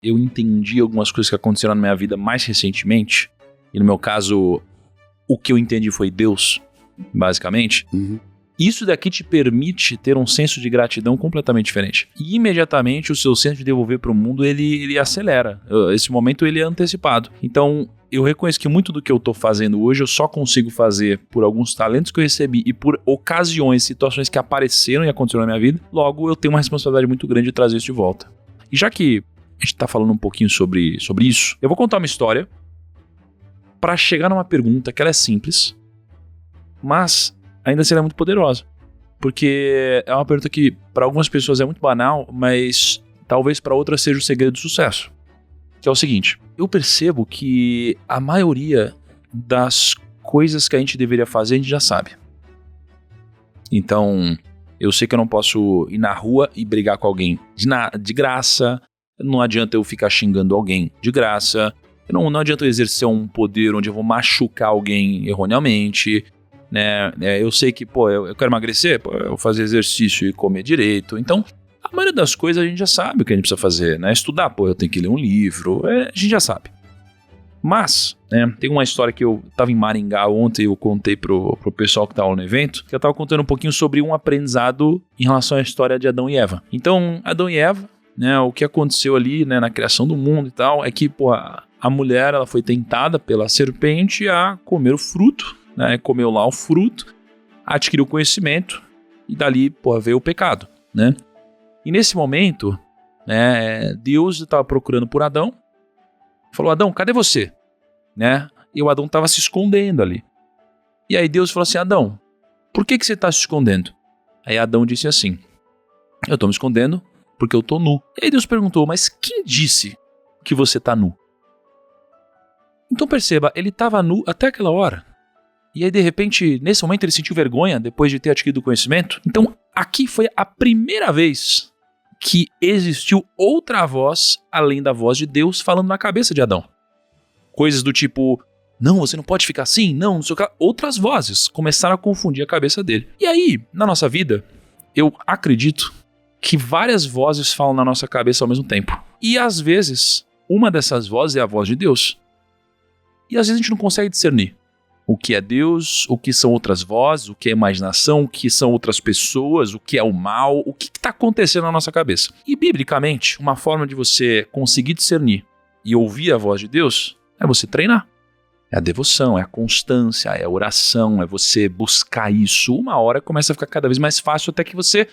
eu entendi algumas coisas que aconteceram na minha vida mais recentemente, e no meu caso, o que eu entendi foi Deus, basicamente, isso daqui te permite ter um senso de gratidão completamente diferente. E imediatamente o seu senso de devolver para o mundo, ele acelera. Esse momento ele é antecipado. Então, eu reconheço que muito do que eu estou fazendo hoje, eu só consigo fazer por alguns talentos que eu recebi e por ocasiões, situações que apareceram e aconteceram na minha vida. Logo, eu tenho uma responsabilidade muito grande de trazer isso de volta. E já que a gente está falando um pouquinho sobre isso, eu vou contar uma história para chegar numa pergunta que ela é simples, mas ainda será muito poderosa. Porque é uma pergunta que para algumas pessoas é muito banal, mas talvez para outras seja o segredo do sucesso. Que é o seguinte, eu percebo que a maioria das coisas que a gente deveria fazer a gente já sabe. Então, eu sei que eu não posso ir na rua e brigar com alguém de graça, não adianta eu ficar xingando alguém de graça, não adianta eu exercer um poder onde eu vou machucar alguém erroneamente, né? Eu sei que, eu quero emagrecer, eu vou fazer exercício e comer direito. Então, a maioria das coisas a gente já sabe o que a gente precisa fazer, né? Estudar, eu tenho que ler um livro, a gente já sabe. Mas, né, tem uma história que eu estava em Maringá ontem, eu contei pro pessoal que estava no evento, que eu estava contando um pouquinho sobre um aprendizado em relação à história de Adão e Eva. Então, Adão e Eva, né, o que aconteceu ali, né, na criação do mundo e tal, é que, a mulher, ela foi tentada pela serpente a comer o fruto, né, comeu lá o fruto, adquiriu conhecimento e dali, veio o pecado, né? E nesse momento, né, Deus estava procurando por Adão, falou, Adão, cadê você? Né? E o Adão estava se escondendo ali. E aí Deus falou assim, Adão, por que você está se escondendo? Aí Adão disse assim, eu estou me escondendo porque eu estou nu. E aí Deus perguntou, mas quem disse que você está nu? Então perceba, ele estava nu até aquela hora. E aí de repente, nesse momento ele sentiu vergonha depois de ter adquirido conhecimento. Então aqui foi a primeira vez que existiu outra voz além da voz de Deus falando na cabeça de Adão. Coisas do tipo, não, você não pode ficar assim, não sei o que. Outras vozes começaram a confundir a cabeça dele. E aí, na nossa vida, eu acredito que várias vozes falam na nossa cabeça ao mesmo tempo. E às vezes, uma dessas vozes é a voz de Deus. E às vezes a gente não consegue discernir o que é Deus, o que são outras vozes, o que é imaginação, o que são outras pessoas, o que é o mal, o que está acontecendo na nossa cabeça. E biblicamente, uma forma de você conseguir discernir e ouvir a voz de Deus é você treinar. É a devoção, é a constância, é a oração, é você buscar isso. Uma hora começa a ficar cada vez mais fácil até que você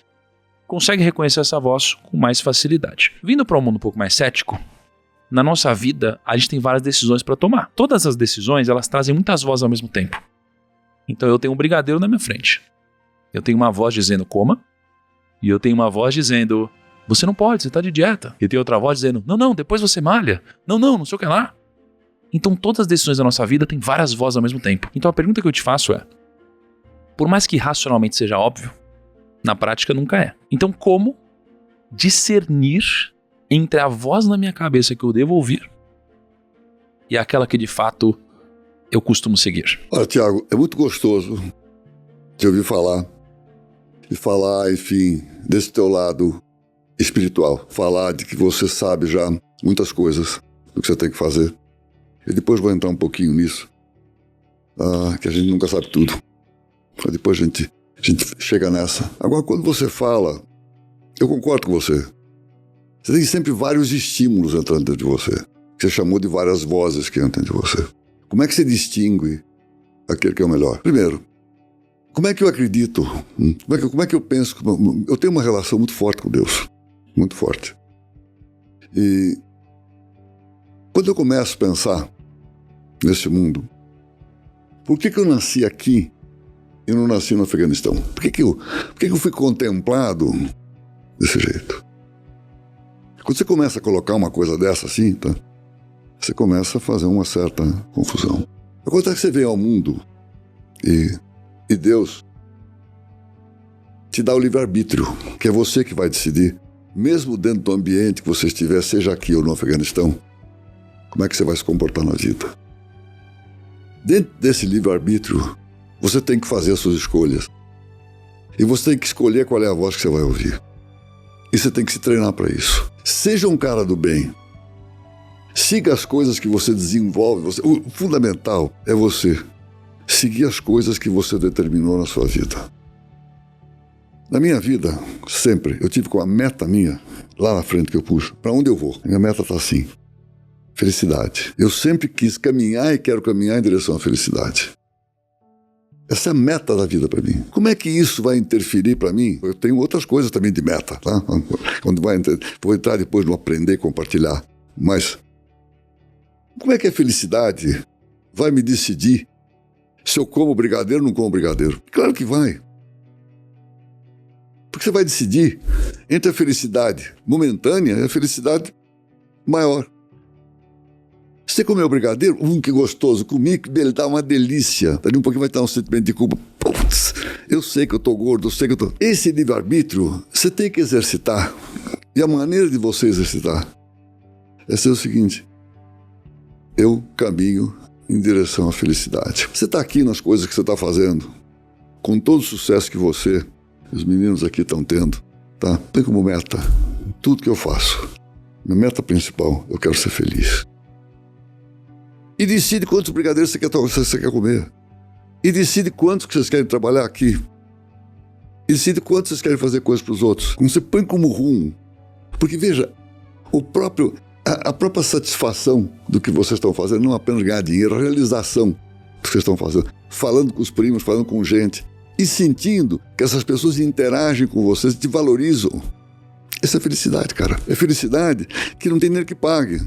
consegue reconhecer essa voz com mais facilidade. Vindo para um mundo um pouco mais cético, na nossa vida, a gente tem várias decisões para tomar. Todas as decisões, elas trazem muitas vozes ao mesmo tempo. Então eu tenho um brigadeiro na minha frente. Eu tenho uma voz dizendo coma. E eu tenho uma voz dizendo, você não pode, você está de dieta. E tem outra voz dizendo, não, depois você malha. Não sei o que lá. Então todas as decisões da nossa vida têm várias vozes ao mesmo tempo. Então a pergunta que eu te faço é, por mais que racionalmente seja óbvio, na prática nunca é. Então como discernir entre a voz na minha cabeça que eu devo ouvir e aquela que de fato eu costumo seguir? Olha, Tiago, é muito gostoso te ouvir falar e falar, enfim, desse teu lado espiritual. Falar de que você sabe já muitas coisas do que você tem que fazer. E depois vou entrar um pouquinho nisso, que a gente nunca sabe tudo. Mas depois a gente chega nessa. Agora, quando você fala, eu concordo com você. Você tem sempre vários estímulos entrando dentro de você. Que você chamou de várias vozes que entram dentro de você. Como é que você distingue aquele que é o melhor? Primeiro, como é que eu acredito? Como é que eu penso? Eu tenho uma relação muito forte com Deus. Muito forte. E quando eu começo a pensar nesse mundo, por que eu nasci aqui e não nasci no Afeganistão? Por que eu fui contemplado desse jeito? Quando você começa a colocar uma coisa dessa assim, tá? Você começa a fazer uma certa confusão. Acontece que você vem ao mundo e Deus te dá o livre-arbítrio, que é você que vai decidir, mesmo dentro do ambiente que você estiver, seja aqui ou no Afeganistão, como é que você vai se comportar na vida. Dentro desse livre-arbítrio, você tem que fazer as suas escolhas. E você tem que escolher qual é a voz que você vai ouvir. E você tem que se treinar para isso. Seja um cara do bem. Siga as coisas que você desenvolve. O fundamental é você seguir as coisas que você determinou na sua vida. Na minha vida, sempre, eu tive com uma meta minha, lá na frente que eu puxo, para onde eu vou. Minha meta está assim, felicidade. Eu sempre quis caminhar e quero caminhar em direção à felicidade. Essa é a meta da vida para mim. Como é que isso vai interferir para mim? Eu tenho outras coisas também de meta, tá? Vou entrar depois no aprender e compartilhar. Mas como é que a felicidade vai me decidir se eu como brigadeiro ou não como brigadeiro? Claro que vai. Porque você vai decidir entre a felicidade momentânea e a felicidade maior. Você comeu brigadeiro? Que gostoso. Comi, ele dá uma delícia. Dali um pouquinho vai dar um sentimento de culpa. Putz, eu sei que eu tô gordo, eu sei que eu tô... Esse livre-arbítrio, você tem que exercitar. E a maneira de você exercitar é ser o seguinte: eu caminho em direção à felicidade. Você está aqui nas coisas que você está fazendo, com todo o sucesso que você, os meninos aqui estão tendo, tá? Tem como meta tudo que eu faço. Minha meta principal, eu quero ser feliz. E decide quantos brigadeiros você quer comer. E decide quantos que vocês querem trabalhar aqui. E decide quantos vocês querem fazer coisas para os outros. Você põe como rumo. Porque, veja, a própria satisfação do que vocês estão fazendo, não apenas ganhar dinheiro, a realização do que vocês estão fazendo. Falando com os primos, falando com gente. E sentindo que essas pessoas interagem com vocês, te valorizam. Essa é felicidade, cara. É felicidade que não tem dinheiro que pague.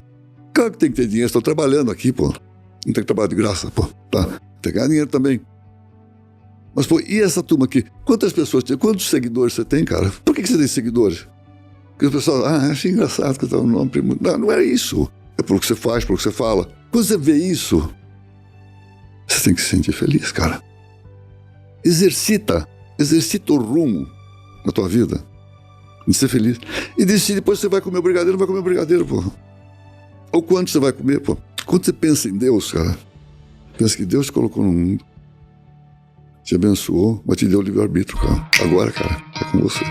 Claro que tem que ter dinheiro, estou trabalhando aqui, pô. Não tem que trabalhar de graça, pô. Tá. Tem que ganhar dinheiro também. Mas, pô, e essa turma aqui? Quantas pessoas tem? Quantos seguidores você tem, cara? Por que você tem seguidores? Porque o pessoal, achei engraçado que eu estava no nome primo. Não é isso. É pelo que você faz, pelo que você fala. Quando você vê isso, você tem que se sentir feliz, cara. Exercita o rumo na tua vida de ser feliz. E decide depois se você vai comer o brigadeiro ou não vai comer o brigadeiro, pô. Ou quanto você vai comer, pô. Quando você pensa em Deus, cara, pensa que Deus te colocou no mundo, te abençoou, mas te deu o livre-arbítrio, cara. Agora, cara, é com você.